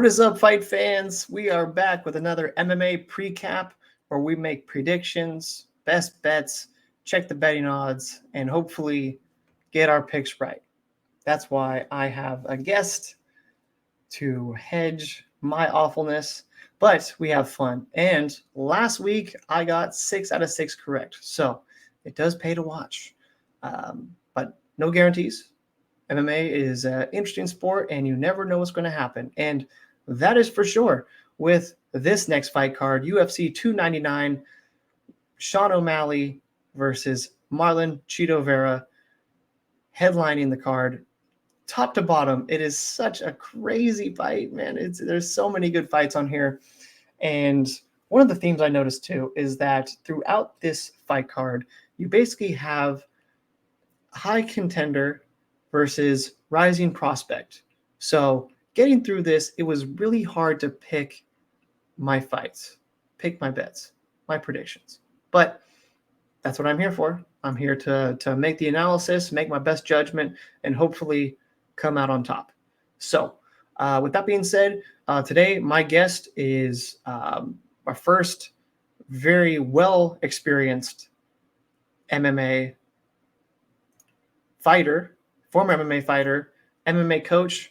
What is up, fight fans? We are back with another MMA Precap where we make predictions, best bets, check the betting odds, and hopefully get our picks right. That's why I have a guest to hedge my awfulness, but we have fun. And last week I got 6 out of 6 correct, so it does pay to watch. But no guarantees. MMA is an interesting sport, and you never know what's going to happen. And that is for sure with this next fight card, UFC 299, Sean O'Malley versus Marlon Chito Vera, headlining the card. Top to bottom, it is such a crazy fight, man. There's so many good fights on here. And one of the themes I noticed too is that throughout this fight card, you basically have high contender versus rising prospect. So getting through this, it was really hard to pick my fights, pick my bets, my predictions. But that's what I'm here for. I'm here to make the analysis, make my best judgment, and hopefully come out on top. So with that being said, today my guest is our first very well experienced MMA fighter, former MMA fighter, MMA coach,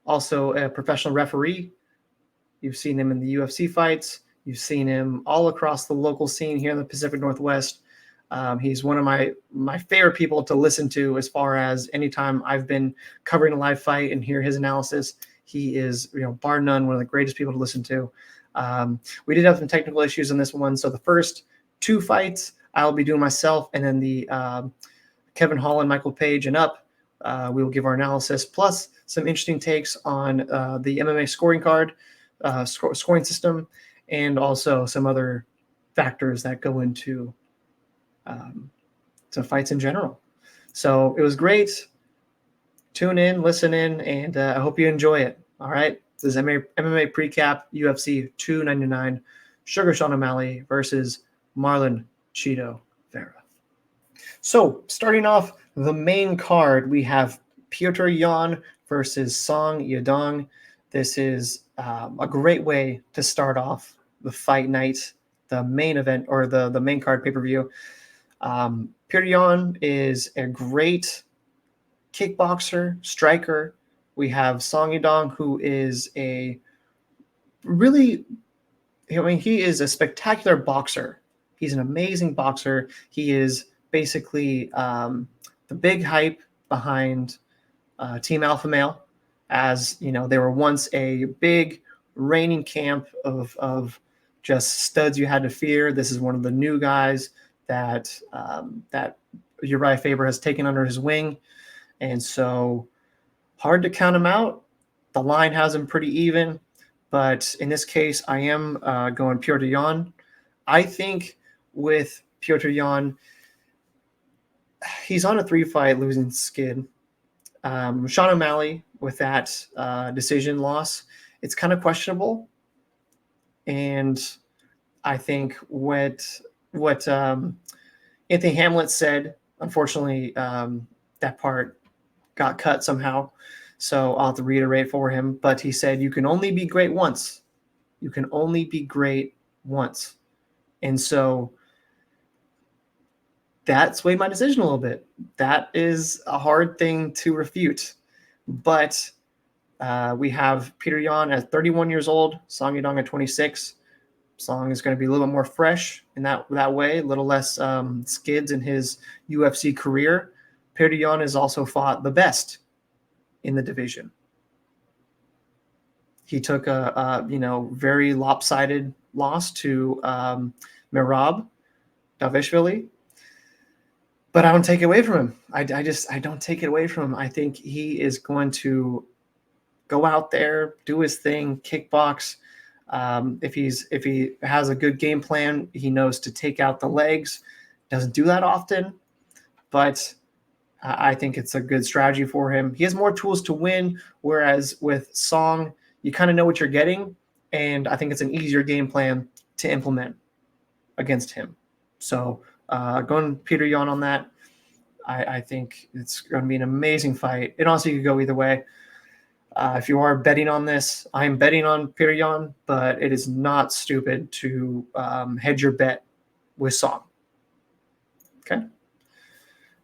also a professional referee. You've seen him in the UFC fights. You've seen him all across the local scene here in the Pacific Northwest. He's one of my favorite people to listen to as far as anytime I've been covering a live fight and hear his analysis. He is, bar none, one of the greatest people to listen to. We did have some technical issues in this one. So the first 2 fights I'll be doing myself, and then the Kevin Holland, Michael Page, and up, we will give our analysis, plus some interesting takes on the MMA scoring card, scoring system, and also some other factors that go into to fights in general. So it was great. Tune in, listen in, and I hope you enjoy it. All right. This is MMA Precap, UFC 299, Sugar Sean O'Malley versus Marlon Chito Vera. So starting off the main card, we have Petr Yan versus Song Yadong. This is a great way to start off the fight night, the main event, or the main card pay-per-view. Petr Yan is a great kickboxer, striker. We have Song Yadong, who is he is a spectacular boxer. He's an amazing boxer. He is basically the big hype behind Team Alpha Male, as they were once a big reigning camp of just studs you had to fear. This is one of the new guys that Uriah Faber has taken under his wing, and so hard to count him out. The line has him pretty even, but in this case, I am going Petr Yan. I think with Petr Yan, he's on a 3-fight losing skid. Sean O'Malley, with that decision loss, it's kind of questionable. And I think what Anthony Hamlett said, unfortunately, that part got cut somehow. So I'll have to reiterate for him. But he said, you can only be great once. You can only be great once. And so that swayed my decision a little bit. That is a hard thing to refute. But we have Petr Yan at 31 years old, Song Yadong at 26. Song is going to be a little bit more fresh in that way, a little less skids in his UFC career. Petr Yan has also fought the best in the division. He took a very lopsided loss to Merab Davishvili. But I don't take it away from him. I don't take it away from him. I think he is going to go out there, do his thing, kickbox. If he has a good game plan, he knows to take out the legs. Doesn't do that often, but I think it's a good strategy for him. He has more tools to win, whereas with Song, you kind of know what you're getting, and I think it's an easier game plan to implement against him. So going Petr Yan on that, I think it's going to be an amazing fight. It honestly could go either way. If you are betting on this, I'm betting on Pirion, but it is not stupid to hedge your bet with Song. Okay.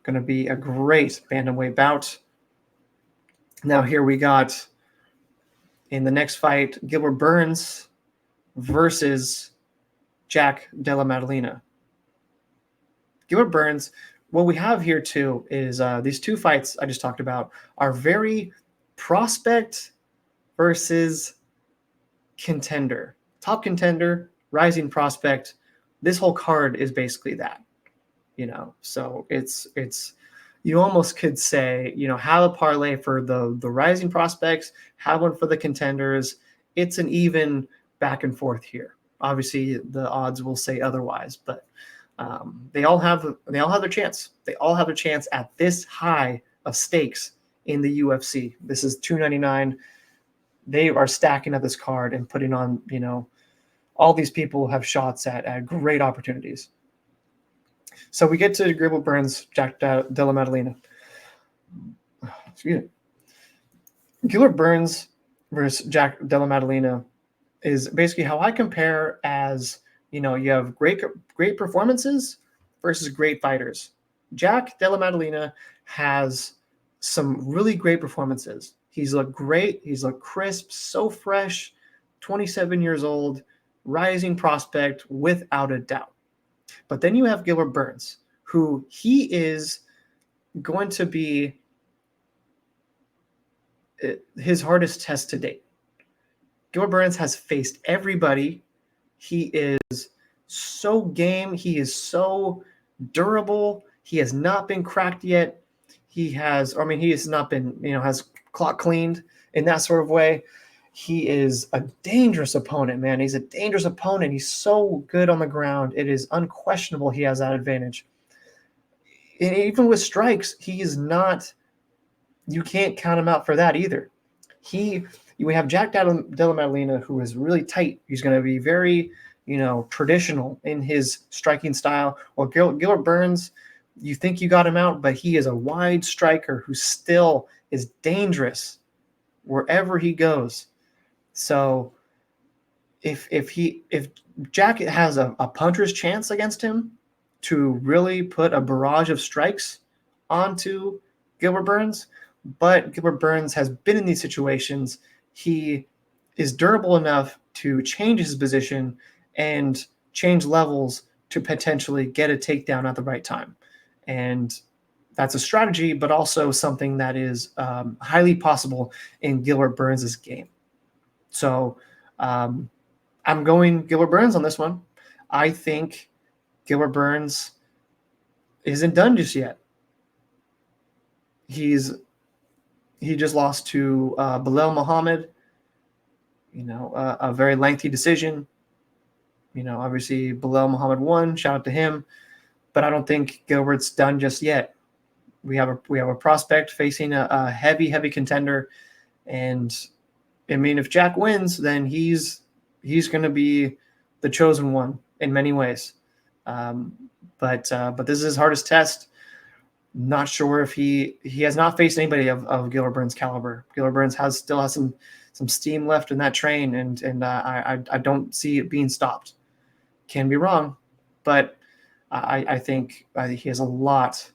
Going to be a great bantamweight bout. Now here we got in the next fight, Gilbert Burns versus Jack Della Maddalena. Gilbert Burns, what we have here too is these two fights I just talked about are very prospect versus contender. Top contender, rising prospect. This whole card is basically that, so it's you almost could say, have a parlay for the rising prospects, have one for the contenders. It's an even back and forth here. Obviously the odds will say otherwise, but they all have their chance. They all have a chance at this high of stakes in the UFC. This is $299. They are stacking up this card and putting on, all these people have shots at great opportunities. So we get to Gilbert Burns, Jack Della Maddalena. Excuse me. Gilbert Burns versus Jack Della Maddalena is basically how I compare as, you have great performances versus great fighters. Jack Della Maddalena has some really great performances. He's looked great. He's looked crisp, so fresh, 27 years old, rising prospect without a doubt. But then you have Gilbert Burns, who he is going to be his hardest test to date. Gilbert Burns has faced everybody. He is so game. He is so durable. He has not been cracked yet. He has not been, has clock cleaned in that sort of way. He is a dangerous opponent, man. He's a dangerous opponent. He's so good on the ground. It is unquestionable he has that advantage. And even with strikes, he is not, you can't count him out for that either. We have Jack Della Maddalena, who is really tight. He's going to be very, traditional in his striking style. Well, Gilbert Burns, you think you got him out, but he is a wide striker who still is dangerous wherever he goes. So if Jack has a puncher's chance against him to really put a barrage of strikes onto Gilbert Burns, but Gilbert Burns has been in these situations. He is durable enough to change his position and change levels to potentially get a takedown at the right time. And that's a strategy, but also something that is highly possible in Gilbert Burns' game. So I'm going Gilbert Burns on this one. I think Gilbert Burns isn't done just yet. He just lost to Bilal Muhammad, a very lengthy decision. Obviously Bilal Muhammad won, shout out to him, but I don't think Gilbert's done just yet. We have a prospect facing a heavy contender, and I mean, if Jack wins, then he's going to be the chosen one in many ways. But this is his hardest test. Not sure if he has not faced anybody of Gilbert Burns' caliber. Gilbert Burns still has some steam left in that train, and I don't see it being stopped. Can be wrong, but I think he has a lot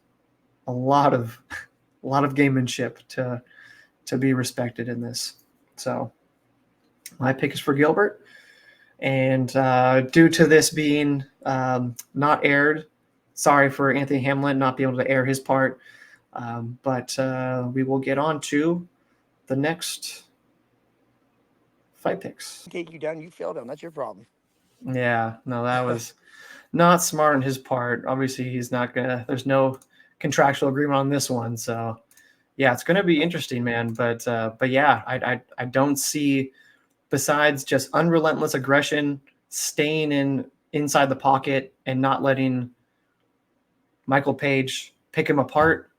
of gamemanship to be respected in this. So my pick is for Gilbert, and due to this being not aired, sorry for Anthony Hamlett not being able to air his part, but we will get on to the next fight picks. Take you down, you failed him. That's your problem. Yeah, no, that was not smart on his part. Obviously, he's not gonna. There's no contractual agreement on this one, so yeah, it's gonna be interesting, man. But yeah, I don't see, besides just unrelentless aggression, staying inside the pocket and not letting Michael Page pick him apart.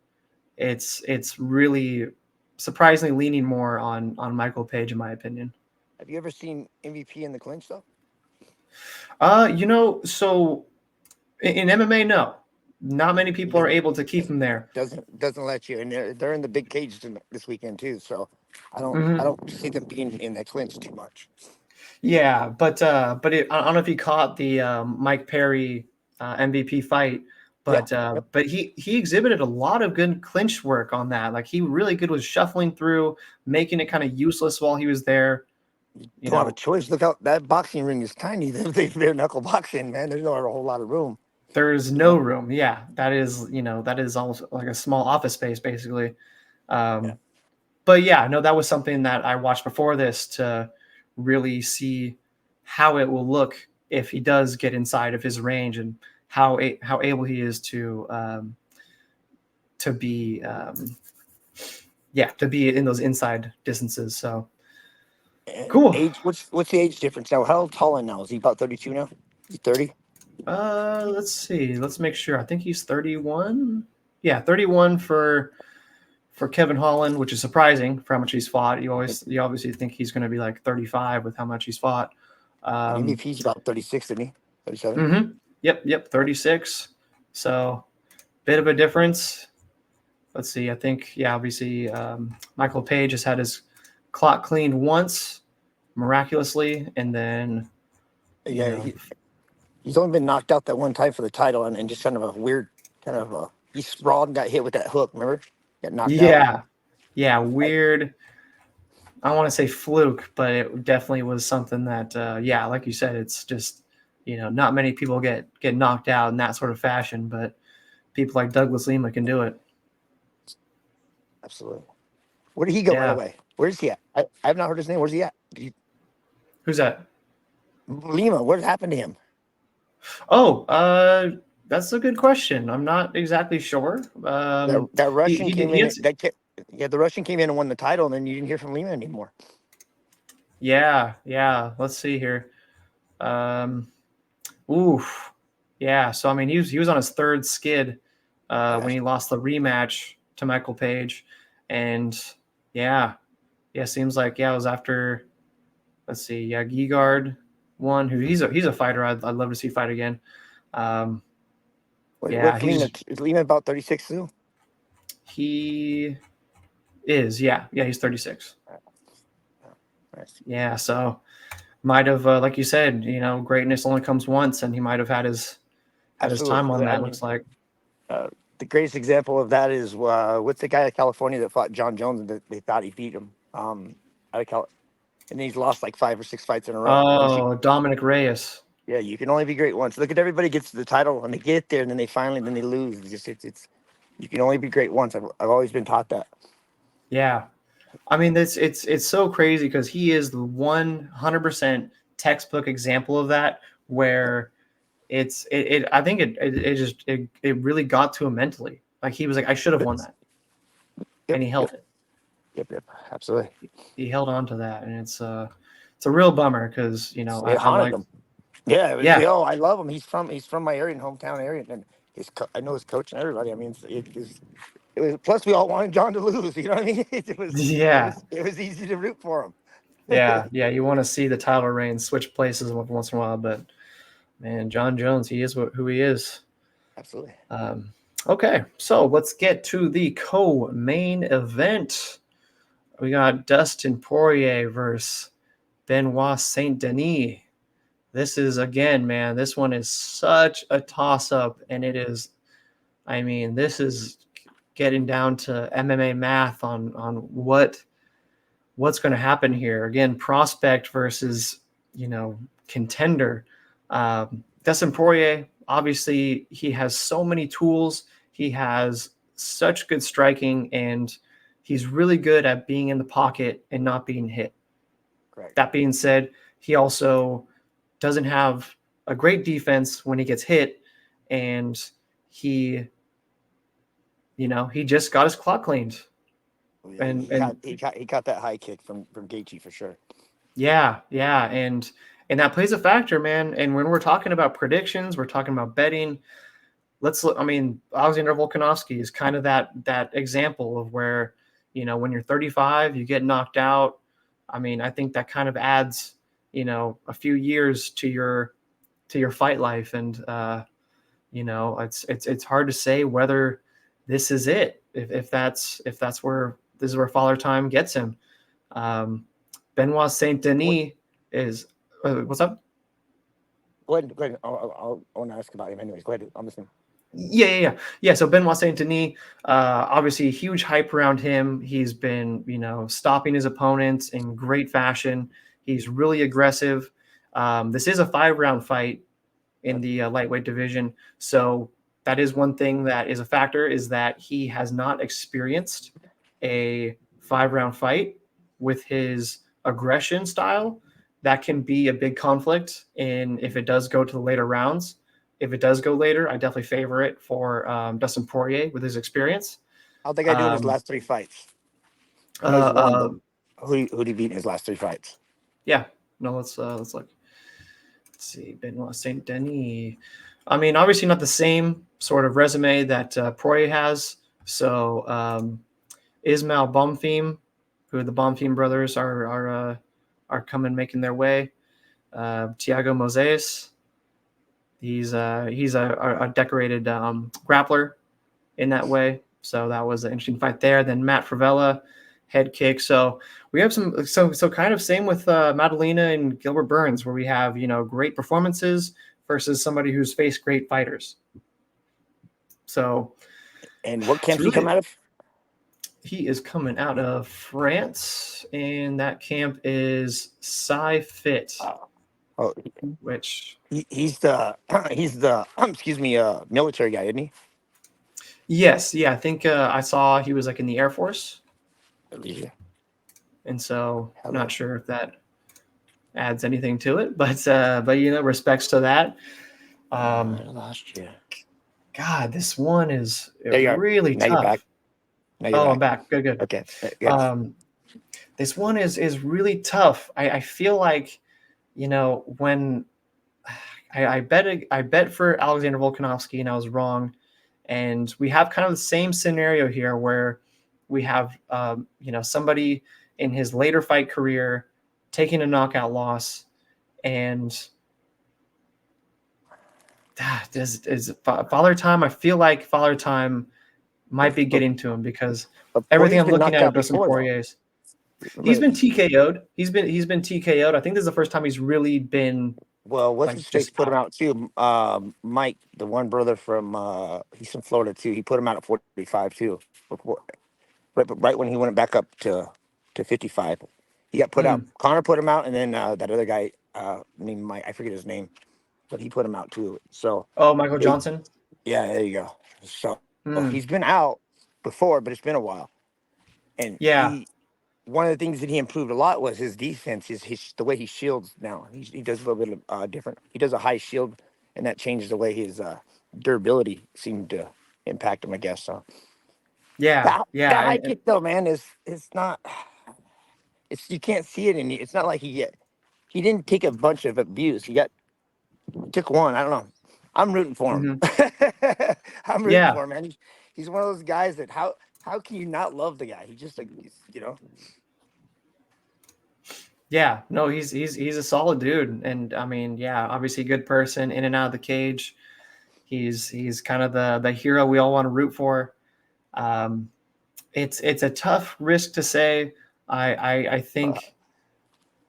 It's really surprisingly leaning more on Michael Page, in my opinion. Have you ever seen MVP in the clinch, though? So in MMA, no. Not many people are able to keep him there. Doesn't let you, and they're in the big cage this weekend too. So I Mhm. don't see them being in that clinch too much. Yeah, but I don't know if you caught the Mike Perry MVP fight, Yeah. Yep. but he exhibited a lot of good clinch work on that. Like he really good was shuffling through, making it kind of useless while he was there. You Don't have a know, choice. Look out! That boxing ring is tiny. They're knuckle boxing, man. There's not a whole lot of room. there's You know. no room. Yeah, that is that is almost like a small office space basically. Yeah. Um, but yeah, no, that was something that I watched before this to really see how it will look if he does get inside of his range and how able he is to be to be in those inside distances. So And cool. age. What's the age difference now? How tall now? Is he about 32 now? Is he 30? Let's see. Let's make sure. I think he's 31. Yeah, 31 for Kevin Holland, which is surprising for how much he's fought. You obviously think he's going to be like 35 with how much he's fought. And Um, MVP's about 36, isn't he? 37. mm-hmm. Yep, 36. So bit of a difference. Let's see. I think obviously Michael Page has had his clock cleaned once miraculously, and then you Yeah, know he's only been knocked out that one time for the title, and just kind of a weird kind of he sprawled and got hit with that hook. Remember, got knocked out. yeah, I, weird. I want to say fluke, but it definitely was something that like you said, it's just not many people get knocked out in that sort of fashion, but people like Douglas Lima can do it. Absolutely. Where did he go, by the Yeah. way? Where's he at? I have not heard his name. Where's he at? Who's that? Lima. What happened to him? Oh, that's a good question. I'm not exactly sure. That He Russian he did came he in. had, Yeah, the Russian came in and won the title, and then you didn't hear from Lima anymore. yeah. Let's see here. Um, oof. Yeah. So I mean, he was on his third skid I when got he you. lost the rematch to Michael Page, and yeah, seems like it was after. Let's see, Gegard won. Who he's a fighter. I'd love to see fight again. Um, yeah, What's Lima? Is Lima about 36 too? he is. Yeah, he's 36. Nice. Yeah, so might have, like you said, greatness only comes once, and he might have had his time on Absolutely. I that. mean, Looks like. uh, the greatest example of that is with the guy in California that fought John Jones, and they thought he beat him. Out of and then he's lost like 5 or 6 fights in a row. Oh, Dominic Reyes. Yeah, you can only be great once. Look at everybody gets to the title and they get there, and then they lose. It's you can only be great once. I've always been taught that. Yeah, I mean, it's so crazy because he is the 100% textbook example of that, where I think it really got to him mentally. Like he was like, I should have won that, Yep, and he held yep, it. yep. Absolutely. He held on to that, and it's a real bummer because It I'm haunted like, him. Yeah, it was. yeah, I love him. He's from my area, hometown area, and I know his coach and everybody. I mean, it was. Plus, we all wanted John to lose. You know what I mean? yeah, It was easy to root for him. yeah. You want to see the title reigns switch places once in a while, but man, John Jones, he is who he is. Absolutely. Um, okay, so let's get to the co-main event. We got Dustin Poirier versus Benoit Saint Denis. This is again, man. This one is such a toss-up, and it is. I mean, this is getting down to MMA math on what's going to happen here. Again, prospect versus contender. Dustin Poirier, obviously, he has so many tools. He has such good striking, and he's really good at being in the pocket and not being hit. Correct. That being said, he also doesn't have a great defense when he gets hit, and he, he just got his clock cleaned, and He got that high kick from Gaethje for sure. yeah, and that plays a factor, man. And when we're talking about predictions, we're talking about betting. Let's look. I mean, Alexander Volkanovski is kind of that example of where when you're 35, you get knocked out. I mean, I think that kind of adds a few years to your fight life, and it's hard to say whether this is it. If that's where this is where Father Time gets him. Benoit Saint Denis is what's up? Go ahead. Go ahead. I want to ask about him anyways. Go ahead. I'm listening. Yeah. So Benoit Saint Denis, obviously huge hype around him. He's been, stopping his opponents in great fashion. He's really aggressive. This is a 5-round fight in the lightweight division. So that is one thing that is a factor, is that he has not experienced a 5-round fight with his aggression style. That can be a big conflict in if it does go to the later rounds. If it does go later, I definitely favor it for Dustin Poirier with his experience. How'd that guy do in his last 3 fights? I know he's won, but who'd he beat in his last 3 fights? Yeah. No, let's look. Let's see. Benoit Saint Denis. I mean, obviously not the same sort of resume that Poirier has. So Ismail Bonfim, who the Bonfim brothers are coming, making their way. Thiago Moises. He's a decorated grappler in that way. So that was an interesting fight there. Then Matt Fravella, head kick. So we have some. So kind of same with Madalena and Gilbert Burns, where we have great performances versus somebody who's faced great fighters. So. And what camp he come out of? He is coming out of France, and that camp is Sci Fit. Which he's the excuse me, military guy, isn't he? Yes, yeah. I think I saw he was like in the Air Force. Yeah. And so I'm not sure if that adds anything to it, but respects to that. Last year. God, this one is really tough. You're back. I'm back. Good. Okay. This one is really tough. I feel like, when I bet for Alexander Volkanovski and I was wrong. And we have kind of the same scenario here where we have, somebody in his later fight career taking a knockout loss, and is Father Time. I feel like Father Time might be getting to him because everything I'm looking at Dustin Poirier's. He's been TKO'd. He's been TKO'd. I think this is the first time he's really been. Well, what's his face put him out too? Mike, the one brother from he's from Florida too. He put him out at 45 too. Right when he went back up to 55, he got put out. Connor put him out, and then that other guy named Mike, I forget his name, but he put him out too. So Michael Johnson. Yeah, there you go. So he's been out before, but it's been a while. And one of the things that he improved a lot was his defense, the way he shields now. He does a little bit of different. He does a high shield, and that changes the way his durability seemed to impact him, I guess. So yeah. That high kick though, man, it's not. It's you can't see it, and it's not like he didn't take a bunch of abuse. He took one. I don't know. I'm rooting for him. I'm rooting for him, man. He's one of those guys that how can you not love the guy? He just Yeah, no, he's a solid dude, and I mean, obviously a good person in and out of the cage. He's kind of the hero we all want to root for. It's a tough risk to say. I think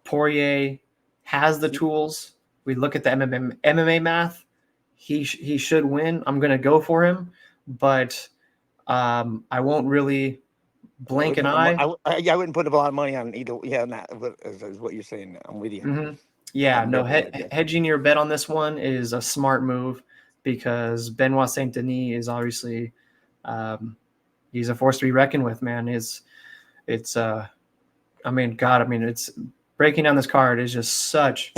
Poirier has the tools. We look at the MMA math. He should win. I'm going to go for him, but I won't really blink an eye. I wouldn't put a lot of money on either. Yeah, that is what you're saying. I'm with you. Mm-hmm. Yeah, no, hedging your bet on this one is a smart move because Benoit Saint Denis is obviously he's a force to be reckoned with, man. It's it's breaking down this card is just such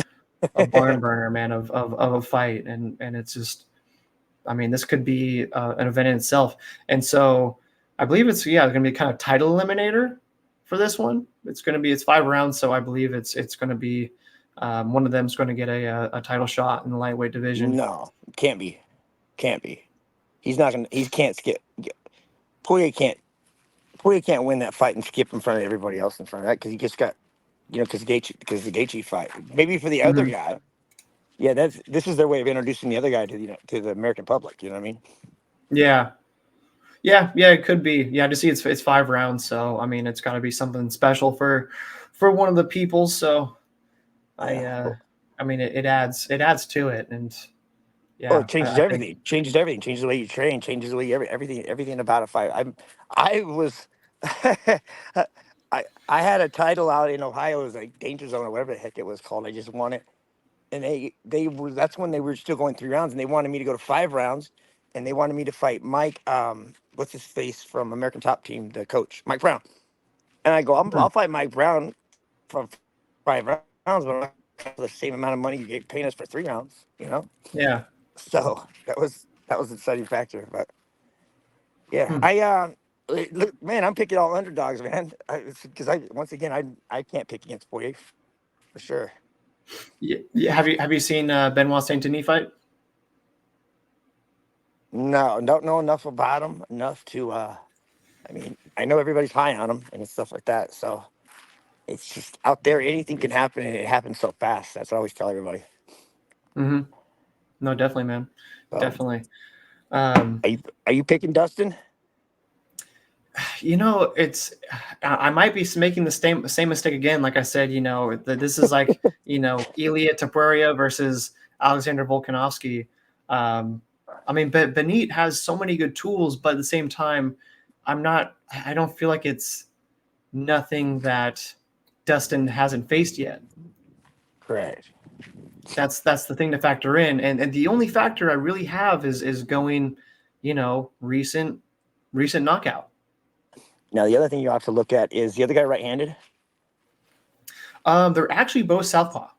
a barn burner, man, of a fight, and it's just, this could be an event in itself, and so I believe it's going to be kind of title eliminator for this one. It's 5 rounds, so I believe it's going to be one of them is going to get a title shot in the lightweight division. No, can't be. He's not going to. He can't skip. Poirier can't win that fight and skip in front of everybody else in front of that because he just got, because the Gaethje fight. Maybe for the other guy, this is their way of introducing the other guy to the American public. You know what I mean? Yeah, it could be. Yeah, to see it's 5 rounds, so it's got to be something special for for one of the people. So I, Yeah. uh, I mean, it adds to it, and Oh, yeah, it changes I think everything. Changes everything. Changes the way you train. Changes the way everything about a fight. I was, I had a title out in Ohio. It was like Danger Zone or whatever the heck it was called. I just won it, and they were that's when they were still going 3 rounds, and they wanted me to go to 5 rounds, and they wanted me to fight Mike. What's his face from American Top Team, the coach, Mike Brown. And I go, I'll fight Mike Brown for 5 rounds, but I'm not for the same amount of money you get paying us for 3 rounds. yeah. So that was the deciding factor. But yeah, Hmm. look, man, I'm picking all underdogs, man. Because I once again I can't pick against Poirier for sure. Yeah. Have you seen Benoit Saint Denis fight? No, don't know enough about him enough to. I mean, I know everybody's high on him and stuff like that. So it's just out there. Anything can happen, and it happens so fast. That's what I always tell everybody. Hmm. No, definitely, man, So, definitely. Um, are you picking Dustin? it's I might be making the same mistake again. Like I said, this is like Ilia Topuria versus Alexander Volkanovski. Um, I mean, but Benit has so many good tools, but at the same time, I'm not. I don't feel like it's nothing that Dustin hasn't faced yet. Correct. That's the thing to factor in, and the only factor I really have is going, recent knockout. Now the other thing you have to look at is the other guy right-handed. They're actually both southpaw.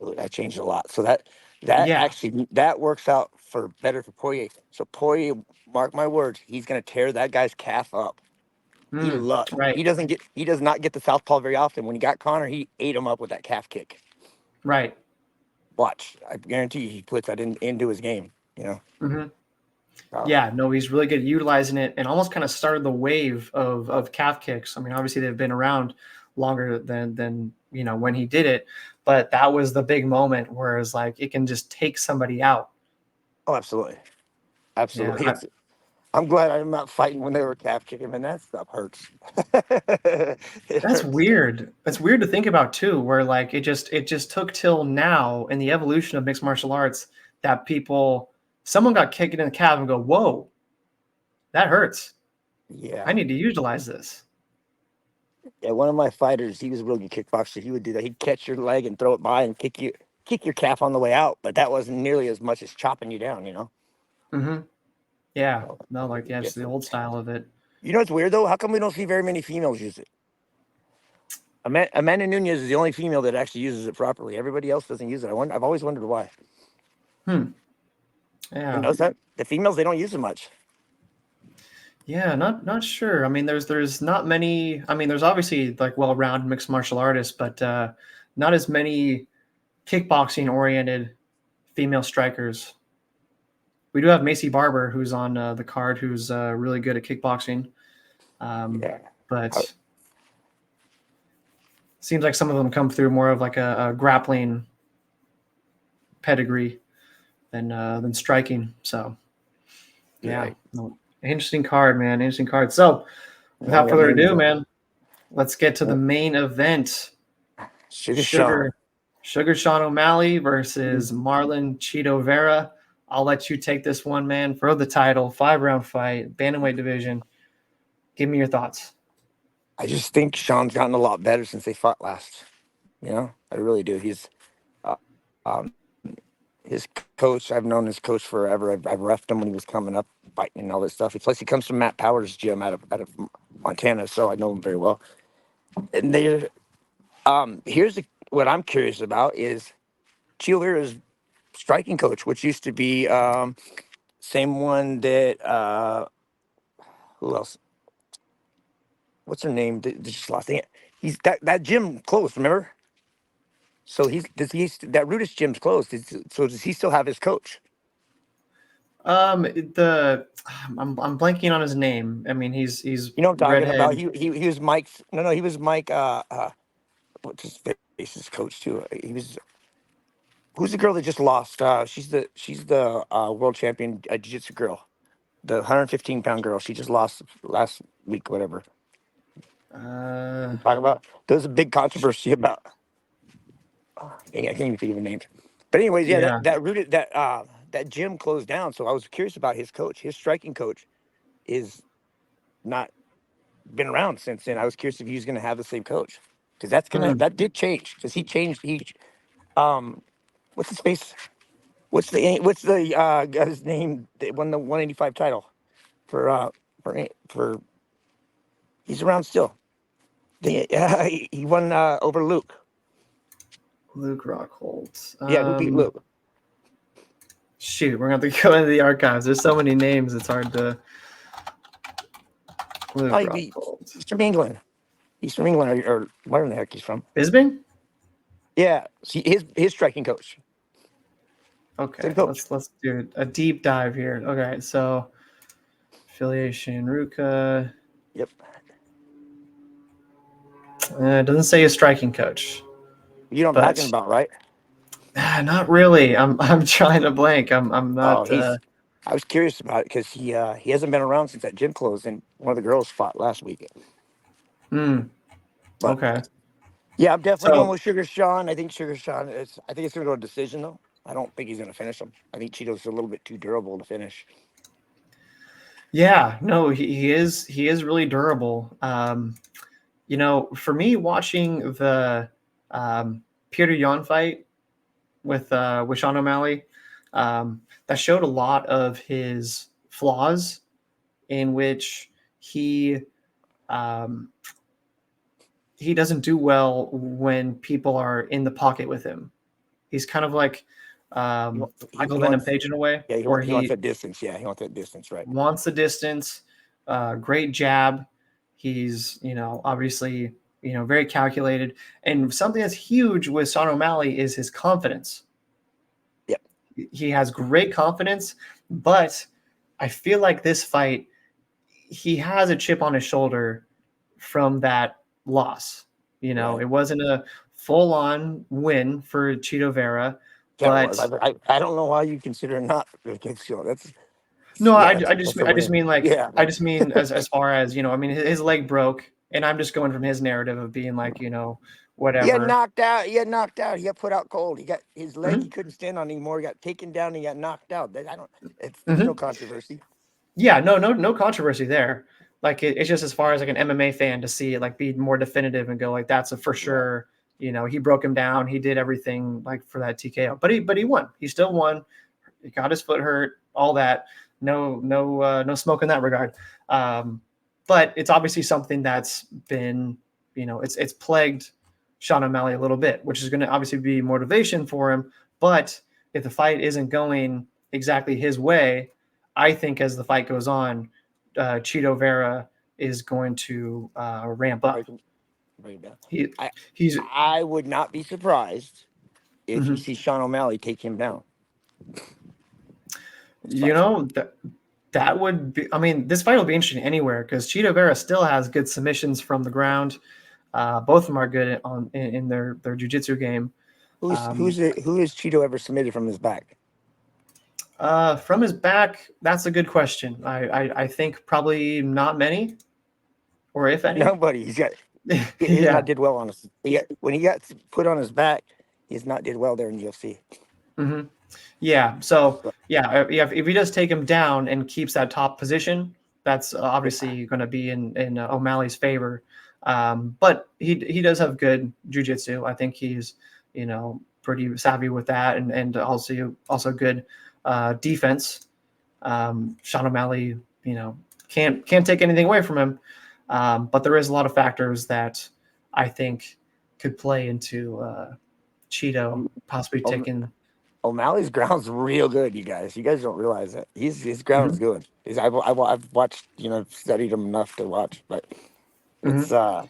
Ooh, that changed a lot. So that Yeah. actually that works out for better for Poirier. So Poirier, mark my words, he's gonna tear that guy's calf up. Right. He does not get the southpaw very often. When he got Connor, he ate him up with that calf kick. Right. Watch, I guarantee you, he puts that into his game. Hmm. Uh, Yeah. No, he's really good at utilizing it, and almost kind of started the wave of calf kicks. I mean, obviously they've been around longer than when he did it, but that was the big moment where it's like it can just take somebody out. oh, absolutely, Yeah. absolutely. I'm glad I'm not fighting when they were calf kicking, man. That stuff hurts. It That's hurts. weird. That's weird to think about too, where like it just took till now in the evolution of mixed martial arts that someone got kicked in the calf and go, whoa, that hurts. I Yeah. need to utilize this. Yeah, one of my fighters, he was a really good kickboxer. He would do that. He'd catch your leg and throw it by and kick your calf on the way out. But that wasn't nearly as much as chopping you down. Hmm. Yeah. So, No, like completely yeah, just the different. old style of it. What's weird though? How come we don't see very many females use it? Amanda Nunez is the only female that actually uses it properly. Everybody else doesn't use it. I've always wondered why. Hmm. And Yeah. notice that the females they don't use it much. Yeah, not sure. I mean, there's not many. I mean, there's obviously like well-rounded mixed martial artists, but not as many kickboxing oriented female strikers. We do have Macy Barber, who's on the card, who's really good at kickboxing. Yeah. But seems like some of them come through more of like a grappling pedigree than striking. So yeah, Yeah. no, interesting card, man. Interesting card. So No, without we got further main ado, event. man, let's get to the main event. Sugar Sean. Sugar Sugar Sean O'Malley versus Marlon Cheeto Vera. I'll let you take this one, man, for the title. 5-round fight, bantamweight division. Give me your thoughts. I just think Sean's gotten a lot better since they fought last. I really do. He's uh, um, his coach. I've known his coach forever. I've refed him when he was coming up, fighting and all this stuff. Plus, he comes from Matt Powers' gym out of Montana, so I know him very well. And what I'm curious about is Chio Vera's striking coach, which used to be same one that who else? What's her name? Just lost it. He's that gym closed. Remember? So that Rudis gym's closed. So does he still have his coach? The I'm blanking on his name. I mean, he's You know what I'm talking about? redhead. He was Mike's. No, he was Mike. What's his face? His coach too. He was. Who's the girl that just lost? She's the world champion jiu-jitsu girl, the 115-pound girl. She just lost last week, whatever. Uh, Talk about there's a big controversy about. Dang, I can't even think of the names. But anyways, yeah, yeah. that gym closed down. So I was curious about his coach. His striking coach is not been around since then. I was curious if he was going to have the same coach because Hmm. that did change because he changed. Um what's his face? What's the guy's name that won the 185 title for for he's around still. He won over Luke. Luke Rockhold. Yeah, who beat Luke? Shoot, we're gonna have to go into the archives. There's so many names, it's hard to. Oh, Luke he beat. Rockhold. He's from England. He's from England or where the heck he's from. Bisbing? Yeah, see, his striking coach, Okay, same coach. let's do a deep dive here. Okay, so affiliation, Ruka. Yep. It doesn't say a striking coach, You know what I'm but talking about, right? not really. I'm trying to blank. I'm Oh, not. he's. I was curious about it because he hasn't been around since that gym closed, and one of the girls fought last week. Mm, But okay. yeah, I'm definitely going So with Sugar Sean. I think Sugar Sean is. I think it's going to go to decision though. I don't think he's going to finish him. I think Cheeto's a little bit too durable to finish. yeah, no, he is really durable. For me, watching the Peter Yan fight with Sean O'Malley, that showed a lot of his flaws, in which he um, he doesn't do well when people are in the pocket with him. He's kind of like Michael He Venom wants. Page in a way, Yeah, where he wants he that distance. Yeah, he wants that distance, right? wants the distance. Great jab. He's obviously very calculated, and something that's huge with Sean O'Malley is his confidence. Yep. He has great confidence, but I feel like this fight, he has a chip on his shoulder from that loss. Right. It wasn't a full on win for Cheeto Vera, Yeah, it was. but I don't know why you consider it not. Because, that's no, yeah, I a just win. mean like Yeah. I just mean as far as I mean his leg broke, and I'm just going from his narrative of being like He got whatever. knocked out. He got knocked out. He got put out cold. He got his leg. He Hmm. couldn't stand on anymore. He got taken down. And he got knocked out. I don't. There's no Hmm. controversy. Yeah, no controversy there. Like it's just as far as like an MMA fan to see it like be more definitive and go like that's a for Right. sure. He broke him down. He did everything like for that TKO, but he won. He still won. He got his foot hurt. All that. No smoke in that regard. Um, but it's obviously something that's been it's plagued Sean O'Malley a little bit, which is going to obviously be motivation for him. But if the fight isn't going exactly his way, I think as the fight goes on, Cheeto Vera is going to ramp up. Break him. Break him down. He I he's I would not be surprised if you mhm. see Sean O'Malley take him down. It's you possible. know that that would be. I mean, this fight will be interesting anywhere because Cheeto Vera still has good submissions from the ground. Both of them are good in their jujitsu game. Um, Who has Cheeto ever submitted from his back? from his back, that's a good question. I think probably not many, or if any. Nobody. He has Yeah. not did well on his. When he got put on his back, he has not did well there in UFC. Hmm. Yeah. So But yeah, if he does take him down and keeps that top position, that's yeah, obviously going to be in O'Malley's favor. But he does have good jujitsu. I think he's pretty savvy with that, and also good defense. Sean O'Malley, can't take anything away from him, but there is a lot of factors that I think could play into Cheeto possibly O- taking. O'Malley's ground's real good. You guys. You guys don't realize that his ground's Mhm, good. I've watched studied him enough to watch, but it's mhm.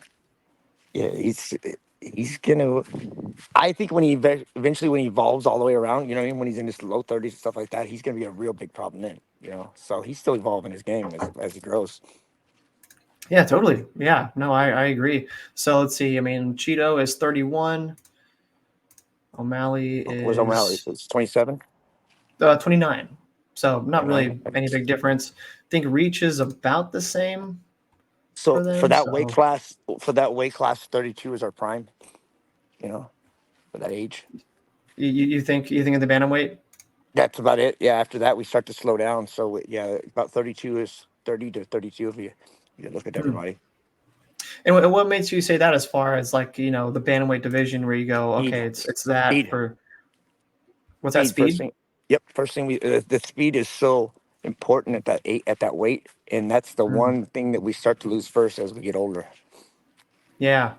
yeah he's gonna. I think when eventually when he evolves all the way around, what I mean, when he's in his low 30s and stuff like that, he's gonna be a real big problem then. So he's still evolving his game as he grows. Yeah, totally. Yeah, no, I agree. So let's see. I mean, Cheeto is 31. O'Malley Where's O'Malley? is It's 27. 29. So not 29. really any big difference. I think Reach is about the same. So for them. So for that weight class, 32 is our prime. You know, for that age. you think of the bantamweight? That's about it. Yeah. After that, we start to slow down. So yeah, about 32 is 30 to 32 if you look at Hmm. everybody. And what makes you say that as far as like, the bantamweight division where you go, Speed, okay, it's that speed, for what's that speed. First speed? thing. Yep. First thing the speed is so important at that weight, and that's the Hmm. one thing that we start to lose first as we get older. Yeah.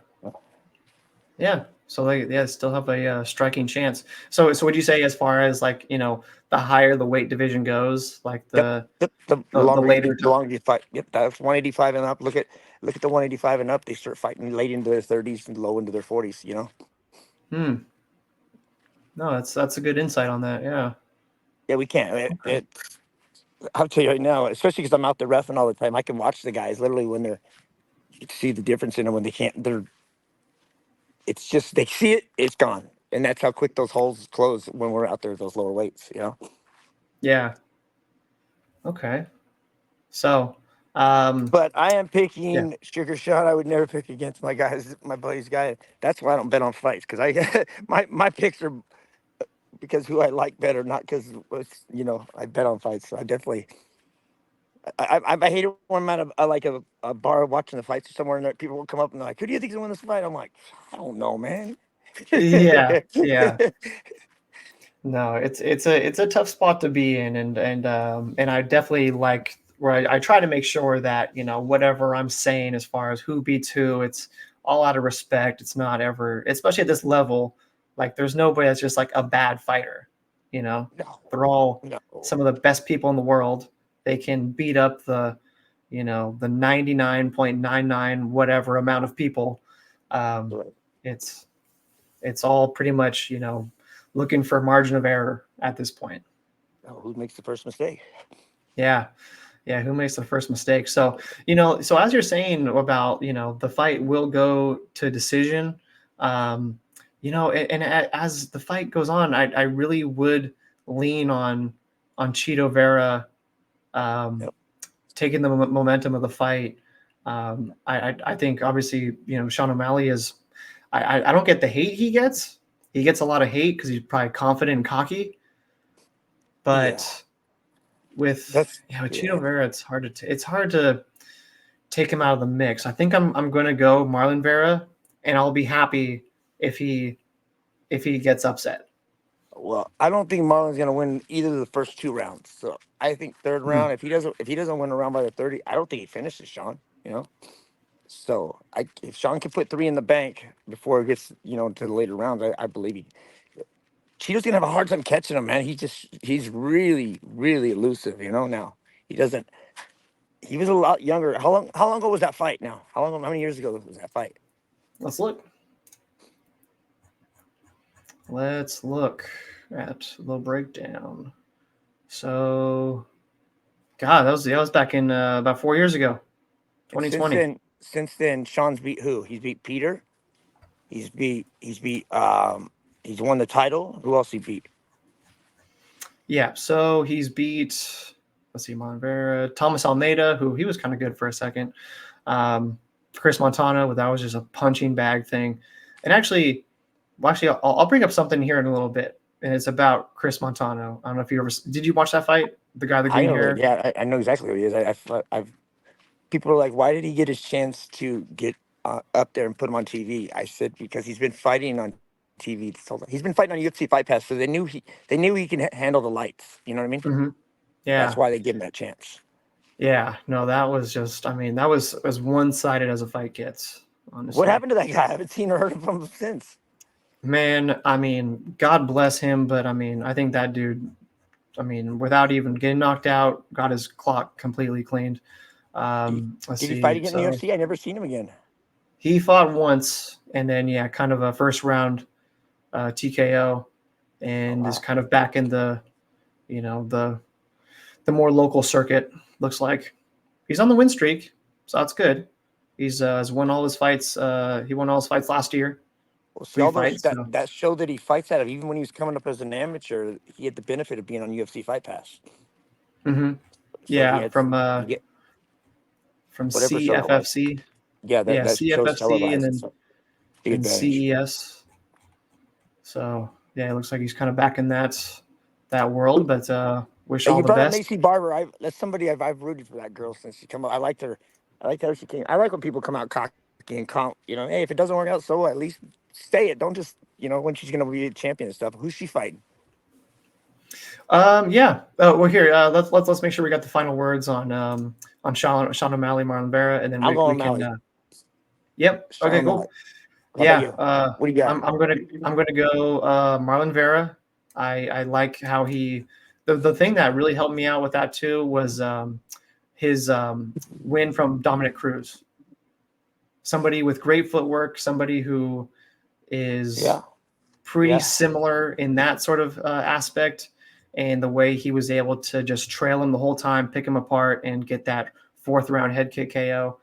Yeah. So they still have a striking chance. So would you say as far as like, the higher the weight division goes, like Yep. Yep. the later The longer you fight. Yep. That's 185 and up. Look at the 185 and up. They start fighting late into their 30s and low into their 40s. You know. Hmm. No, that's a good insight on that. Yeah. Yeah, we can't. Okay. I'll tell you right now, especially because I'm out there reffing all the time. I can watch the guys literally when they're you can see the difference in them when they can't. They're it's just they see it, it's gone, and that's how quick those holes close when we're out there at those lower weights. You know. Yeah. Okay. So, um, But I am yeah. picking Sugar Sean. I would never pick against my buddy's guy. That's why I don't bet on fights because I my picks are because who I like better, not because I bet on fights. So I definitely I hate it when I'm at a bar watching the fights or somewhere and people will come up and they're like, "Who do you think's gonna win this fight?" I'm like, "I don't know, man." Yeah. Yeah. No, it's a tough spot to be in, and I definitely like where I try to make sure that whatever I'm saying as far as who beats who, it's all out of respect. It's not ever, especially at this level, like there's nobody that's just like a bad fighter. You know, No, they're all no, some of the best people in the world. They can beat up the 99.99 whatever amount of people. Um, right. it's it's all pretty much looking for margin of error at this point. No, who makes the first mistake? Yeah. Yeah, who makes the first mistake? So, so as you're saying about, the fight will go to decision, um, as the fight goes on, I really would lean on Cheeto Vera um, Yep. taking the momentum of the fight. I think obviously, Sean O'Malley is. I don't get the hate he gets. He gets a lot of hate because he's probably confident and cocky. Yeah, But with that's with Cheeto yeah. Vera, it's hard to take him out of the mix. I think I'm going to go Marlon Vera, and I'll be happy if he gets upset. Well, I don't think Marlon's gonna win either of the first two rounds. So I think third Hmm. round, if he doesn't win a round by the 30, I don't think he finishes Sean. You know. So if Sean can put three in the bank before it gets to the later rounds, I believe he. Cheeto's gonna have a hard time catching him, man. He's really really elusive. Now he doesn't. He was a lot younger. How long ago was that fight? Now how many years ago was that fight? Let's look. Let's look at the breakdown. So, God, that was back in about 4 years ago, And 2020. since then, Sean's beat who? He's beat Peter. He's beat he's won the title. Who else he beat? Yeah, so he's beat. Let's see, Monvera, Thomas Almeida, who he was kind of good for a second. Um, Chris Montana, that was just a punching bag thing. And actually, I'll bring up something here in a little bit, and it's about Chris Montano. I don't know if you ever did. You watch that fight? The guy with the I green know hair. yeah, I know exactly who he is. I've people are like, why did he get his chance to get up there and put him on TV? I said because he's been fighting on TV. He's been fighting on UFC Fight Pass, so they knew he can handle the lights. You know what I mean? Hmm. That's Yeah, why they give him that chance. yeah. No, that was just. I mean, that was as one sided as a fight gets. What Honestly, happened to that guy? I haven't seen or heard of him since. man. I mean, God bless him, but I mean, I think that dude. I mean, without even getting knocked out, got his clock completely cleaned. Did he, Let's did he fight see. again in the So UFC? I never seen him again. he fought once, and then yeah, kind of a first round TKO, Oh and is wow. kind of back in the you know the more local circuit. Looks like he's on the win streak, so that's good. He's has won all his fights. He won all his fights last year, Well, see, three all those fights. So that show that he fights out of, even when he was coming up as an amateur, he had the benefit of being on UFC Fight Pass. hmm So he yeah, had from he get from whatever show that was. CFFC. Yeah, Yeah, that show's CFFC and televised. then So big advantage. CES. So yeah, it looks like he's kind of back in that world, but wish Hey, all you the brought up best. Macy Barber. That's somebody I've rooted for that girl since she came up. I liked her. I liked how she came. I like when people come out cocky and count. Hey, if it doesn't work out, so what? At least say it. Don't just when she's gonna be a champion and stuff. Who's she fighting? Yeah. Well, here, let's make sure we got the final words on Sean O'Malley, Marlon Vera, and then I'm we going can. Malley. Yep. Sean Okay. O'Malley. Cool. How about Yeah. you? What do you got? I'm gonna go Marlon Vera. I like how the thing that really helped me out with that too was his win from Dominic Cruz. Somebody with great footwork, somebody who is Yeah. pretty Yeah. similar in that sort of aspect, and the way he was able to just trail him the whole time, pick him apart, and get that fourth round head kick KO.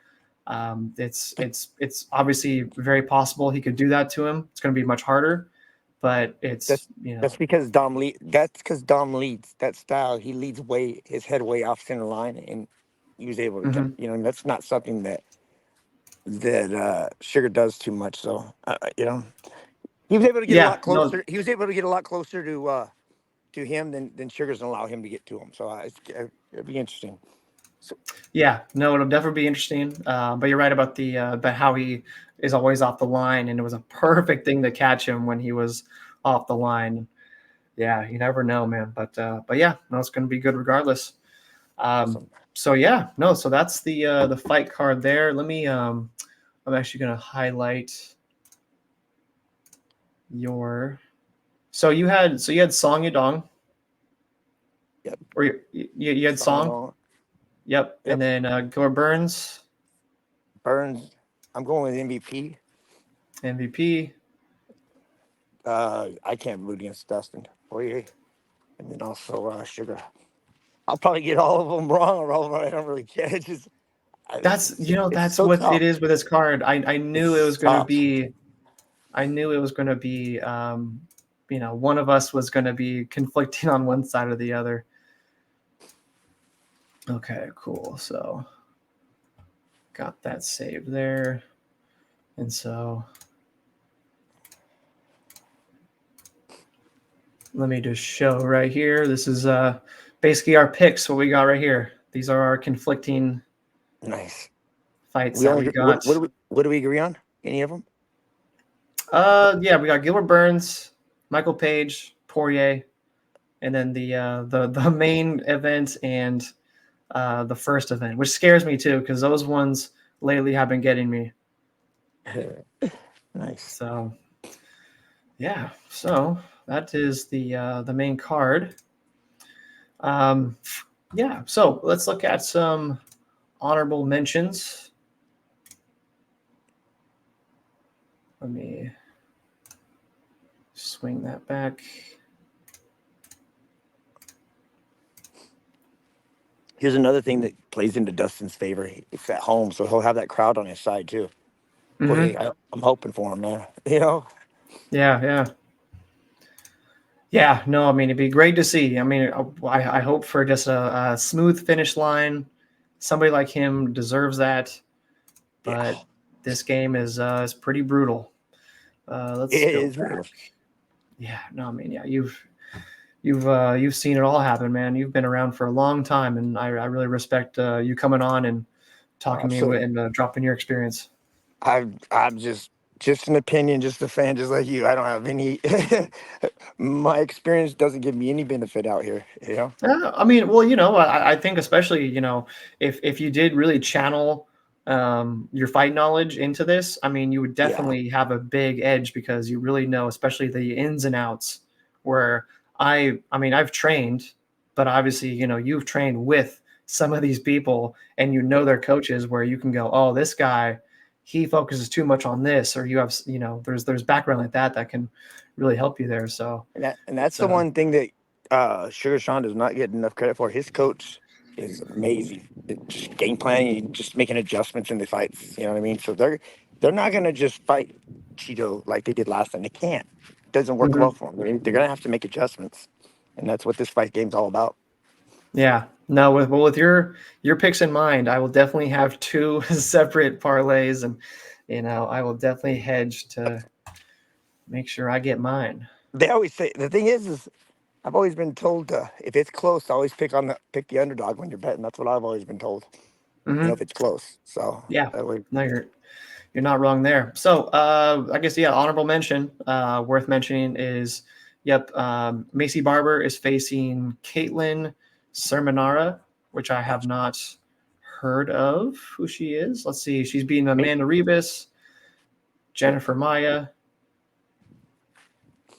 It's obviously very possible he could do that to him. It's going to be much harder, but it's That's because Dom lead. That's because Dom leads that style. He leads his head way off center line, and he was able to get. mhm. And that's not something that Sugar does too much. So he was able to get a Yeah, lot no, closer. He was able to get a lot closer to him than Sugar's gonna allow him to get to him. So it'd be interesting. So, yeah, no, it'll definitely be interesting. But you're right about about how he is always off the line, and it was a perfect thing to catch him when he was off the line. Yeah, you never know, man. But yeah, no, it's going to be good regardless. awesome. So yeah, no, so that's the fight card there. Let me I'm actually going to highlight your. So you had Song Yadong, Yep. or you had Song it Song. on. Yep, and Yep. then Gore Burns, Burns. I'm going with MVP. MVP. I can't root against Dustin Poirier, and then also Sugar. I'll probably get all of them wrong or all of them. I don't really care. It's just That's it's that's so what it tough. is with this card. I knew it It's was going to tough. be. I knew it was going to be. One of us was going to be conflicting on one side or the other. Okay, cool. So got that saved there. And so let me just show right here. This is basically our picks, what we got right here. These are our conflicting Nice. fights We that only we got. what do we agree on? Any of them? Yeah, we got Gilbert Burns, Michael Page, Poirier, and then the main event and the first event, which scares me too, because those ones lately have been getting me. Nice. So yeah, so that is the main card. Yeah, so let's look at some honorable mentions. Let me swing that back. Here's another thing that plays into Dustin's favor. It's at home, so he'll have that crowd on his side too. Mm-hmm. I'm hoping for him, man. Yeah, yeah. Yeah, no, I mean, it'd be great to see. I mean, I hope for just a smooth finish line. Somebody like him deserves that, Yeah. but this game is pretty brutal. It Let's go is back. real. Yeah, no, I mean, yeah, you've seen it all happen, man. You've been around for a long time, and I really respect you coming on and talking to me Absolutely. and dropping your experience. I'm just an opinion, just a fan, just like you. I don't have any. My experience doesn't give me any benefit out here. I mean, well, I think especially, if you did really channel your fight knowledge into this, I mean, you would Yeah. definitely have a big edge because you really know, especially the ins and outs. Where I mean, I've trained, but obviously, you've trained with some of these people, and their coaches, where you can go, oh, this guy, he focuses too much on this, or you have, there's background like that can really help you there. So And that's it's the one thing that Sugar Sean does not get enough credit for. His coach is amazing. Just game planning, just making adjustments in the fights. You know what I mean? So they're not gonna just fight Cheeto like they did last time. They can't. It doesn't work well Mhm. for them. They're gonna have to make adjustments, and that's what this fight game's all about. Yeah, No, with your picks in mind, I will definitely have two separate parlays, and I will definitely hedge to make sure I get mine. They always say the thing is I've always been told if it's close, always pick the underdog when you're betting. That's what I've always been told. Hmm. If it's close. So Yeah, that way, no, you're not wrong there. So I guess yeah, honorable mention worth mentioning is yep, Macy Barber is facing Caitlin Sermonara, which I have not heard of who she is. Let's see, she's beating Amanda Rebus, Jennifer Maya.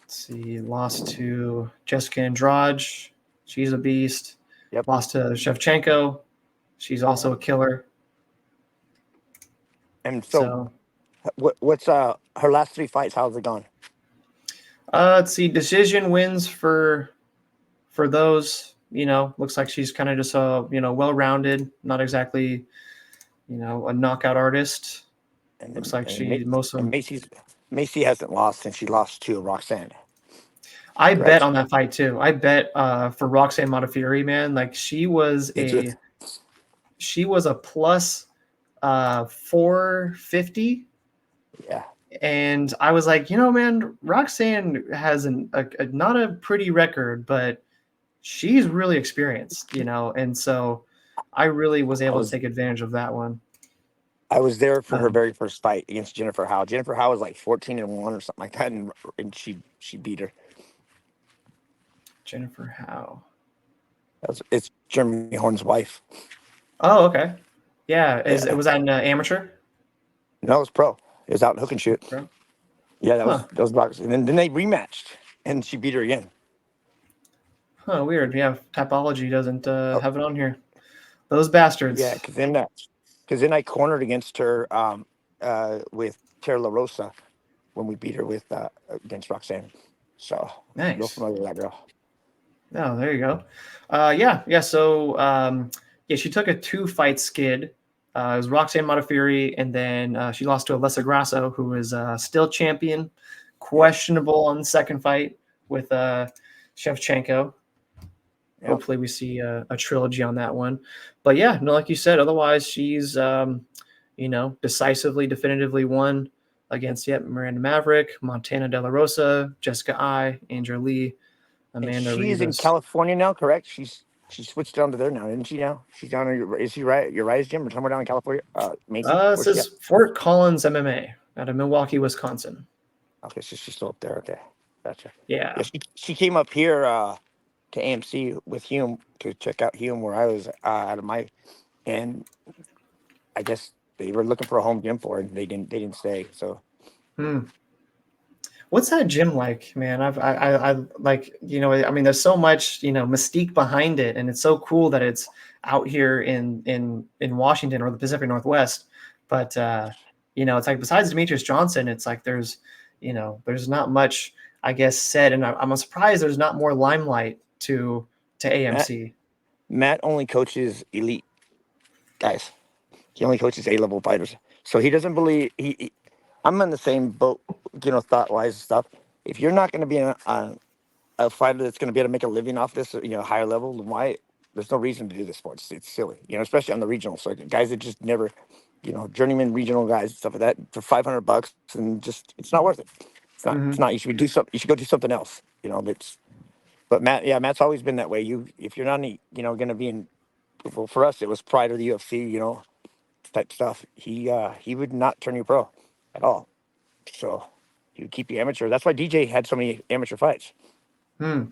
Let's see, lost to Jessica Andrade. She's a beast. yep. Lost to Shevchenko. She's also a killer. And so, So what's her last 3 fights? How's it gone? let's see, decision wins for those. Looks like she's kind of just a well-rounded, not exactly a knockout artist. Looks like most of And them. Macy hasn't lost since she lost to Roxanne. I bet Correct. on that fight too. I bet for Roxanne Modafferi, man. Like It's just, she was a plus 450. yeah. And I was like, man, Roxanne has a not a pretty record, but she's really experienced, and so I really was I able to was take advantage of that one. I was there for her Um, very first fight against Jennifer Howe. Jennifer Howe was like 14-1 or something like that, and she beat her. Jennifer Howe. It's Jeremy Horn's wife. Oh, okay. Yeah, Yeah. was that an amateur? No, it was pro. It was out in hook and shoot. Yeah, Huh. that was boxing. And then they rematched, and she beat her again. Huh. Weird. Yeah, Typology doesn't Oh, have it on here. Those yeah, bastards. because then I cornered against her with Tara La Rosa when we beat her with against Roxanne. So real Nice. familiar with that girl. Oh, there you go. Yeah. So, yeah, she took a 2-fight skid. It was Roxanne Modafferi, and then she lost to Alessa Grasso, who is still champion, Yep. questionable on the second fight with Shevchenko. Yep. Hopefully, we see a trilogy on that one. But yeah, no, like you said, otherwise she's decisively, definitively won against Miranda Maverick, Montana De La Rosa, Jessica I, Andrew Lee, And Amanda she's in Rivas. California now, correct? She switched down to there now, isn't she? Now she's down. Is she right? Your Rise Gym or somewhere down in California? Macy, It where's she at? says Fort Collins MMA out of Milwaukee, Wisconsin. Okay, so she's still up there. Okay, gotcha. Yeah, Yeah. she came up here to AMC with Hume to check out Hume where I was out of my, and I guess they were looking for a home gym for her, and they didn't stay. So Hmm. What's that gym like, man? I like, I mean, there's so much, mystique behind it, and it's so cool that it's out here in Washington or the Pacific Northwest. But it's like besides Demetrius Johnson, it's like there's not much, I guess, said, and I'm surprised there's not more limelight to Matt AMC. Matt only coaches elite guys. He only coaches A-level fighters. So he doesn't believe I'm in the same boat, thought wise stuff. If you're not going to be a fighter that's going to be able to make a living off this, higher level, then why? There's no reason to do this sport. It's silly, especially on the regional circuit. Guys that just never, journeyman regional guys and stuff like that for $500, and just it's not worth it. It's not. It's Hmm. not. You should do something. You should go do something else. That's. But Matt's always been that way. If you're not, going to be in. Well, for us, it was prior to the UFC. Type stuff. He would not turn you pro at all. So he would keep you amateur. That's why DJ had so many amateur fights. Hmm.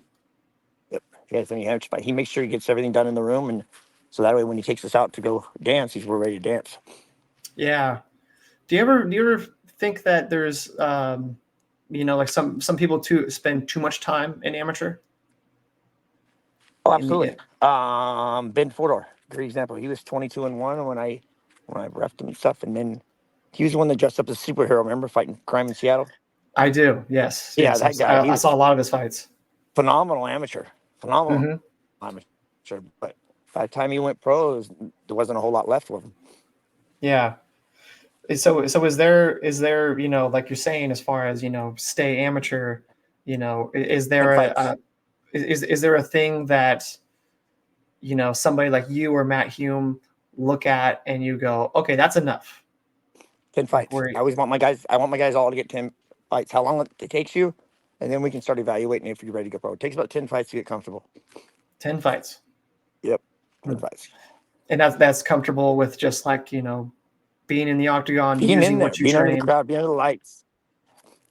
Yep. He had so many amateur fights. He makes sure he gets everything done in the room, and so that way when he takes us out to go dance, we're ready to dance. Yeah. Do you ever think that there's like some people too spend too much time in amateur Oh, in the absolutely. Ben Fodor, great example. He was 22-1 when I refed him and stuff, and then he was the one that dressed up as a superhero. Remember fighting crime in Seattle? I do. Yes. Yeah, Yes. that guy. He I was saw a lot of his fights. phenomenal amateur. Phenomenal Hmm. amateur. But by the time he went pro, there wasn't a whole lot left with him. Yeah. So is there, like you're saying, as far as, stay amateur, is 10 there fights. is there a thing that, somebody like you or Matt Hume look at and you go, okay, that's enough. 10 Like fights. we're I always want my guys. I want my guys all to get 10 fights. How long it takes you, and then we can start evaluating if you're ready to go pro. It takes about 10 fights to get comfortable. 10 fights. Yep, 10 Hmm. fights. And that's comfortable with just like, being in the octagon, Being in using there, what you being under the trained. crowd, being under the lights,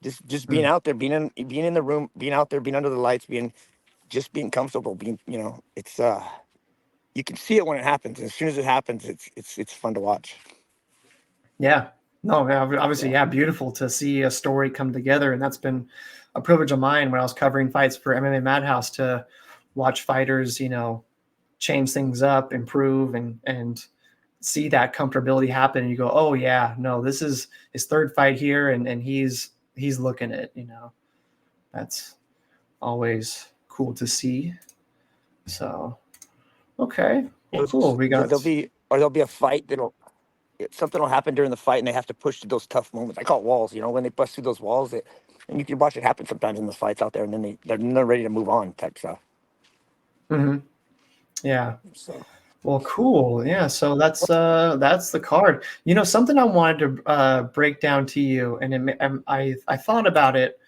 just being Hmm. out there, being in the room, being out there, being under the lights, being comfortable. It's you can see it when it happens. As soon as it happens, it's fun to watch. Yeah. No, yeah, obviously, Yeah. yeah, beautiful to see a story come together. And that's been a privilege of mine when I was covering fights for MMA Madhouse to watch fighters, change things up, improve, and see that comfortability happen. And you go, oh yeah, no, this is his third fight here, and he's looking it. That's always cool to see. So okay, well, cool. We Yeah, got there'll be a fight something will happen during the fight, and they have to push through those tough moments. I call it walls. When they bust through those walls, and you can watch it happen sometimes in the fights out there, and then they're ready to move on type stuff. hmm yeah. So Well, cool. Yeah, so that's the card. Something I wanted to break down to you, and I thought about it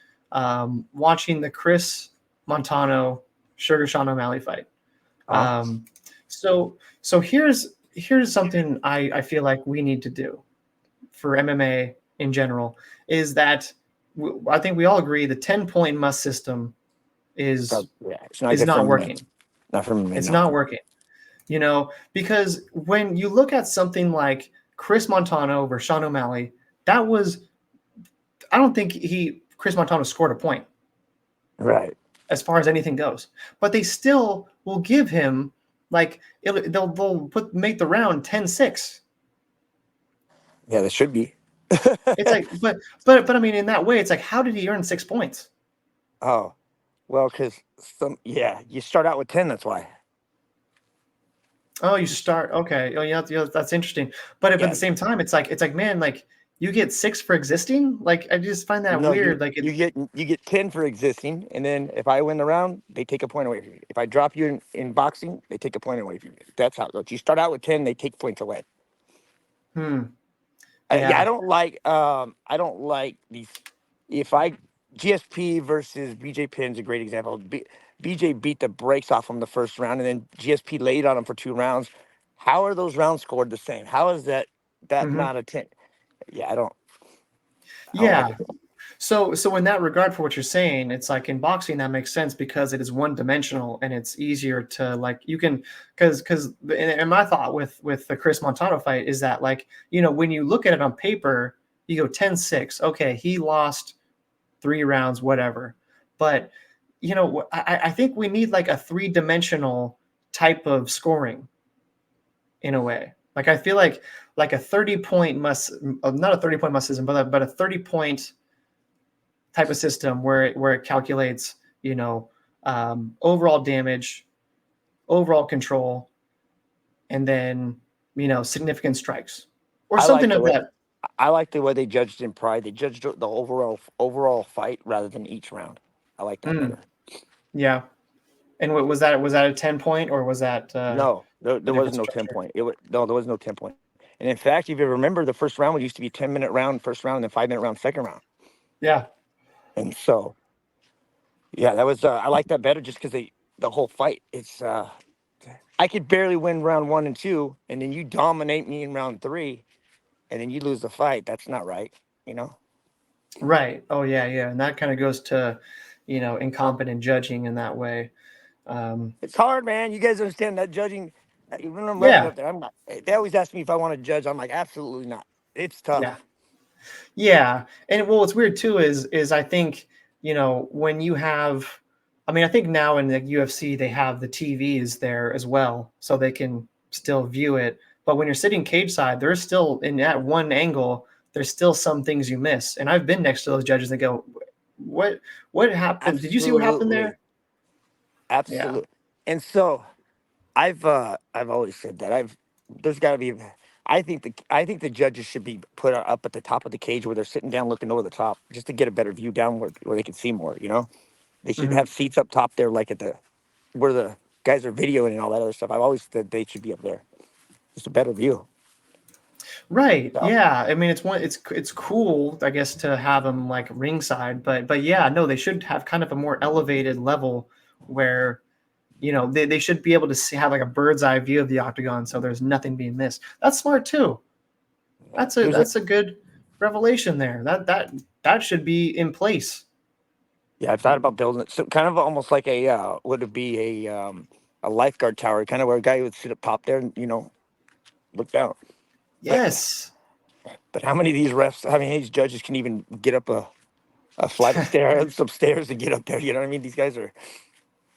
watching the Chris Montano Sugar Sean O'Malley fight. uh Um, so here's something I feel like we need to do for MMA in general is that I think we all agree the 10-point must system is yeah, it's not is good for not me. working. Not for me. It's No. not working. Because when you look at something like Chris Montano versus Sean O'Malley, I don't think Chris Montano scored a point Right. as far as anything goes, but they still will give him like they'll make the round 10-6. Yeah, there should be. It's like, but I mean, in that way, it's like, how did he earn 6 points? Oh, well, because you start out with 10. That's why. Oh, you start okay. Oh, yeah, that's interesting. But at Yeah. the same time, it's like, man, like you get 6 for existing. Like I just find that No, weird. Like you get 10 for existing, and then if I win the round, they take a point away from you. If I drop you in boxing, they take a point away from you. That's how it goes. You start out with 10, they take points away. hmm, Yeah, yeah. I don't like these. If I GSP versus BJ Pinn's a great example. BJ beat the brakes off him the first round, and then GSP laid on him for 2 rounds. How are those rounds scored the same? How is that Hmm. not a 10? Yeah, I don't like Yeah. it. So in that regard, for what you're saying, it's like in boxing that makes sense because it is one dimensional and it's easier to like you can because and my thought with the Chris Montano fight is that like when you look at it on paper you go 10-6. Okay, he lost 3 rounds, whatever, but I think we need like a three-dimensional type of scoring in a way. Like I feel like a 30-point must not a 30-point must system, but a 30-point type of system where it calculates, overall damage, overall control, and then significant strikes or I something like the of way that. I like the way they judged in Pride. They judged the overall fight rather than each round. I like that Mm, better. yeah. And what was that? Was that a 10 point or was that No, a there was different no 10 structure? point. No, there was no 10 point. And in fact, if you remember, the first round used to be 10-minute round first round, and then 5-minute round second round. Yeah. And so, yeah, that was I like that better just because the whole fight. It's I could barely win round 1 and 2, and then you dominate me in round 3, and then you lose the fight. That's not right, you know. Right. Oh yeah, yeah. And that kind of goes to, incompetent judging in that way. Um, It's hard, man. You guys understand that judging. When I'm refing yeah. up there, I'm not. They always ask me if I want to judge. I'm like, absolutely not. It's Yeah. tough. Yeah, and well, what's weird too is I think when you have, I mean, I think now in the UFC they have the TVs there as well, so they can still view it. But when you're sitting cage side, there's still in that one angle, there's still some things you miss. And I've been next to those judges and go, what what happened? Did you see what happened Absolutely, there? Yeah. absolutely. And so I've always said that there's got to be. I think the judges should be put up at the top of the cage where they're sitting down looking over the top, just to get a better view down where they can see more. They should Hmm. have seats up top there, like at the where guys are videoing and all that other stuff. I've always said they should be up there. Just a better view. Right. So, Yeah. I mean, it's cool, I guess, to have them like ringside, but yeah, no, they should have kind of a more elevated level where they should be able to have like a bird's eye view of the octagon, so there's nothing being missed. That's smart too. That's a good revelation there. That should be in place. yeah, I thought about building it. So kind of almost like would it be a lifeguard tower, kind of where a guy would sit up top there and look down. Yes. But how many of these refs, how many of these judges can even get up a flight of stairs, some stairs to get up there? You know what I mean? These guys are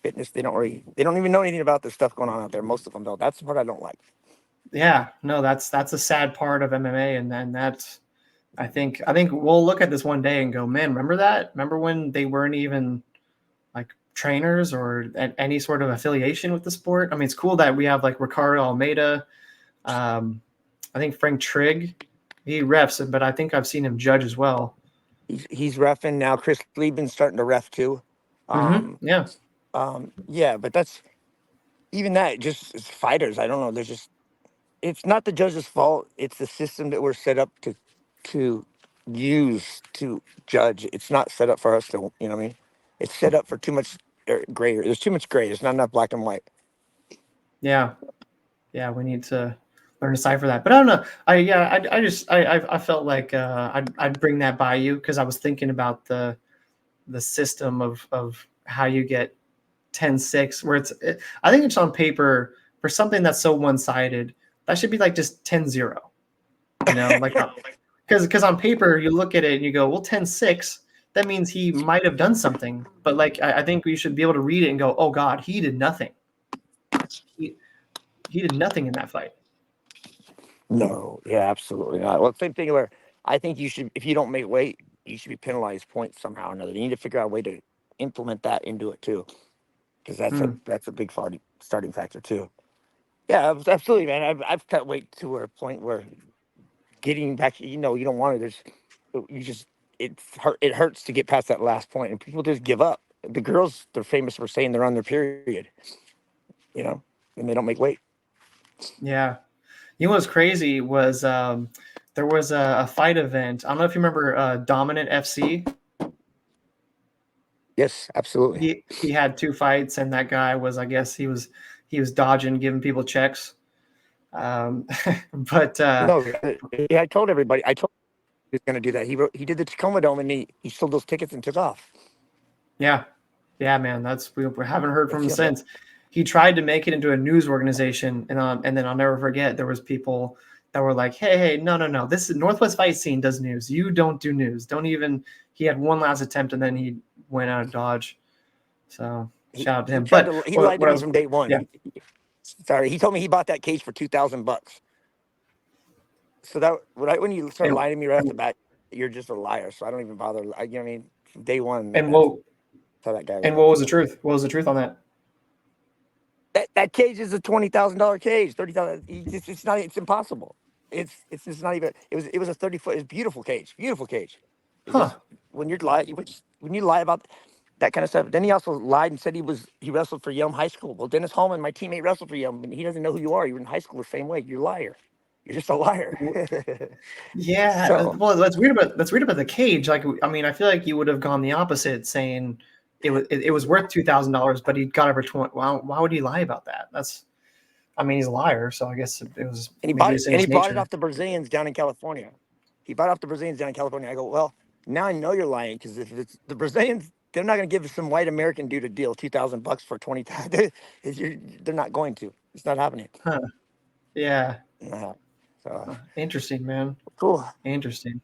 fitness. They don't even know anything about the stuff going on out there. Most of them don't. That's the part I don't like. Yeah. No, that's a sad part of MMA, and then that's. I think we'll look at this one day and go, man, remember that? Remember when they weren't even like trainers or any sort of affiliation with the sport? I mean, it's cool that we have like Ricardo Almeida. I think Frank Trigg, he refs, but I think I've seen him judge as well. He's reffing now. Chris Liebman's starting to ref too. Yeah. Yeah, but that's even that. Just as fighters, I don't know. There's just it's not the judge's fault. It's the system that we're set up to use to judge. It's not set up for us to, you know what I mean? It's set up for too much gray. There's too much gray. There's not enough black and white. Yeah. Yeah. We need to learn to decipher that. But I don't know. I felt like I'd bring that by you because I was thinking about the system of how you get 10-6, where I think it's on paper for something that's so one-sided. That should be like just 10-0. Like because on paper you look at it and you go, well, 10-6, that means he might have done something. But like I think we should be able to read it and go, oh God, he did nothing. He did nothing in that fight. No, yeah, absolutely not. Well, same thing where I think you should, if you don't make weight, you should be penalized points somehow or another. You need to figure out a way to implement that into it too, because that's a big starting factor too. Yeah, absolutely, man. I've cut weight to a point where getting back, you don't want to. It hurts to get past that last point, and people just give up. The girls, they're famous for saying they're on their period, and they don't make weight. Yeah. What's crazy was there was a fight event. I don't know if you remember Dominant FC. Yes, absolutely. He had 2 fights, and that guy was, I guess he was dodging, giving people checks. But no, yeah, I told everybody. I told he was going to do that. He did the Tacoma Dome, and he sold those tickets and took off. Yeah, man. We haven't heard from him since. He tried to make it into a news organization, and then I'll never forget there was people that were like, hey, no, this is Northwest Fight Scene does news. You don't do news. Don't even. He had one last attempt, and then he went out of Dodge. So shout out to him. He lied to me from day one. Yeah. He told me he bought that cage for $2,000. So that right when you start lying to me right off the bat, you're just a liar. So I don't even bother. You know what I mean? From day one. And what was the truth? What was the truth on that? That cage is a $20,000 cage. $30,000. It's not. It's impossible. It's just not even. It was a 30-foot. It's a beautiful cage. Beautiful cage. When you lie about that kind of stuff. Then he also lied and said he wrestled for Yelm High School. Well, Dennis Holman, my teammate, wrestled for Yelm, and he doesn't know who you are. You were in high school the same way. You're a liar. You're just a liar. Yeah. Well, that's weird about the cage. Like, I mean, I feel like you would have gone the opposite, saying it was worth $2,000, but he got over 20. Why would he lie about that? He's a liar. So I guess it was. And he bought it off the Brazilians down in California. I go, well, now I know you're lying, because if it's the Brazilians, they're not going to give some white American dude a deal, $2,000 for 20,000. They're not going to. It's not happening. Huh. Yeah. So interesting, man. Cool. Interesting.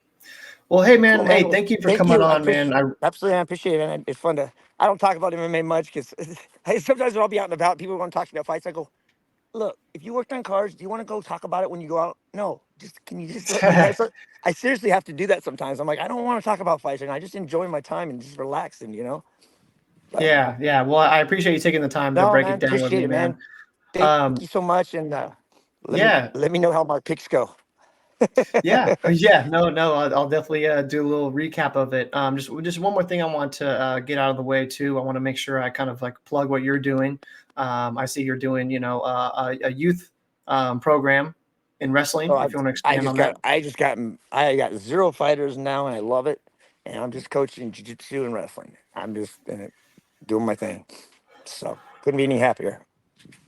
Well, hey, man. Cool, man. Hey, thank you for coming on, man. Absolutely, I appreciate it, man. It's fun to. I don't talk about MMA much because sometimes I'll be out and about. People want to talk to me about fights. I go, look, if you worked on cars, do you want to go talk about it when you go out? No. Can you just? I seriously have to do that sometimes. I'm like, I don't want to talk about fights, and I just enjoy my time and just relaxing, But, yeah. Well, I appreciate you taking the time to break it down with me, man. Thank you so much, and let me know how my picks go. Yeah, yeah, no, I'll definitely do a little recap of it. Just one more thing I want to get out of the way too. I want to make sure I kind of like plug what you're doing. I see you're doing, a youth program in wrestling. So If you want to expand on that. I got 0 fighters now, and I love it. And I'm just coaching jiu-jitsu and wrestling. I'm just doing my thing. So couldn't be any happier.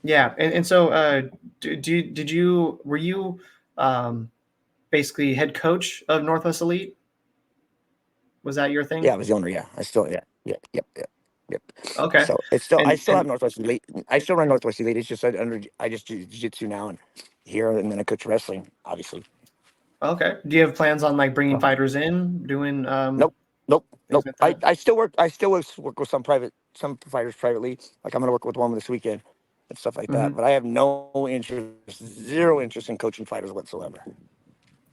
Yeah, and so were you um, basically head coach of Northwest Elite? Was that your Yeah, thing? I was the owner. Yeah, I still. Yeah, yep. Okay, So it's still. I and still have Northwest Elite. I still run Northwest Elite. It's just I just do jiu-jitsu now and here, and then I coach wrestling, obviously. okay. Do you have plans on like bringing So, fighters in, doing nope, things nope. like I, that? I still work. Work with some fighters privately. Like I'm gonna work with one this weekend and stuff like that. Hmm. But I have no interest, 0 interest in coaching fighters whatsoever.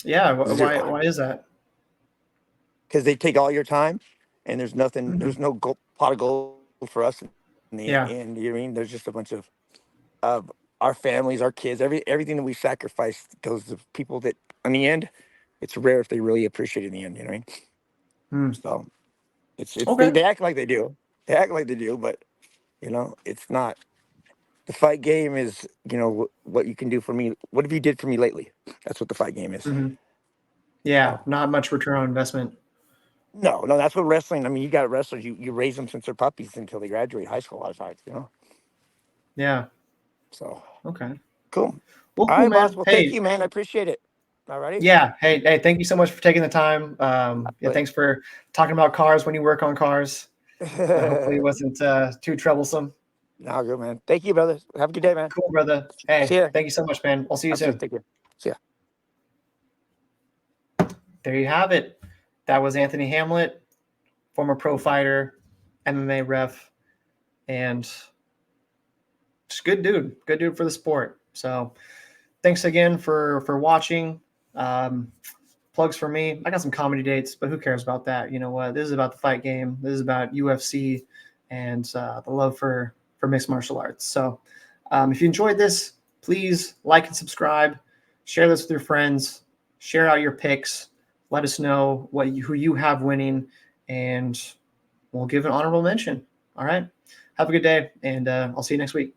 Yeah. Why? 0, Why is that? because they take all your time, and there's nothing. Hmm. There's no pot of gold for us in the Yeah. end. You know what I mean? There's just a bunch of our families, our kids, everything that we sacrifice goes to people that, in the end, it's rare if they really appreciate it in the end. You know what I mean? Hmm. So it's Okay. they act like they do. They act like they do, but it's not. The fight game is, what you can do for me. What have you did for me lately? That's what the fight game is. Hmm. Yeah. So Not much return on investment. no, that's what wrestling. I mean, you got wrestlers. You raise them since they're puppies until they graduate high school. A lot of times. Yeah. So Okay. cool. Well, All cool, right, boss. man. Well, thank Hey. you, man. I appreciate it. All righty. Yeah. Hey. Thank you so much for taking the time. Yeah. But Thanks for talking about cars when you work on cars. Hopefully, it wasn't too troublesome. no, good, man. Thank you, brother. Have a good day, man. Cool, brother. See Hey, ya. thank you so much, man. I'll see you Absolutely. soon. Take care. See ya. There you have it. That was Anthony Hamlett, former pro fighter, MMA ref, and just good dude for the sport. So thanks again for watching. Um, Plugs for me. I got some comedy dates, but who cares about that? You know what? This is about the fight game. This is about UFC and the love for mixed martial arts. So if you enjoyed this, please like and subscribe. Share this with your friends. Share out your picks. Let us know who you have winning, and we'll give an honorable mention. All right. Have a good day, and I'll see you next week.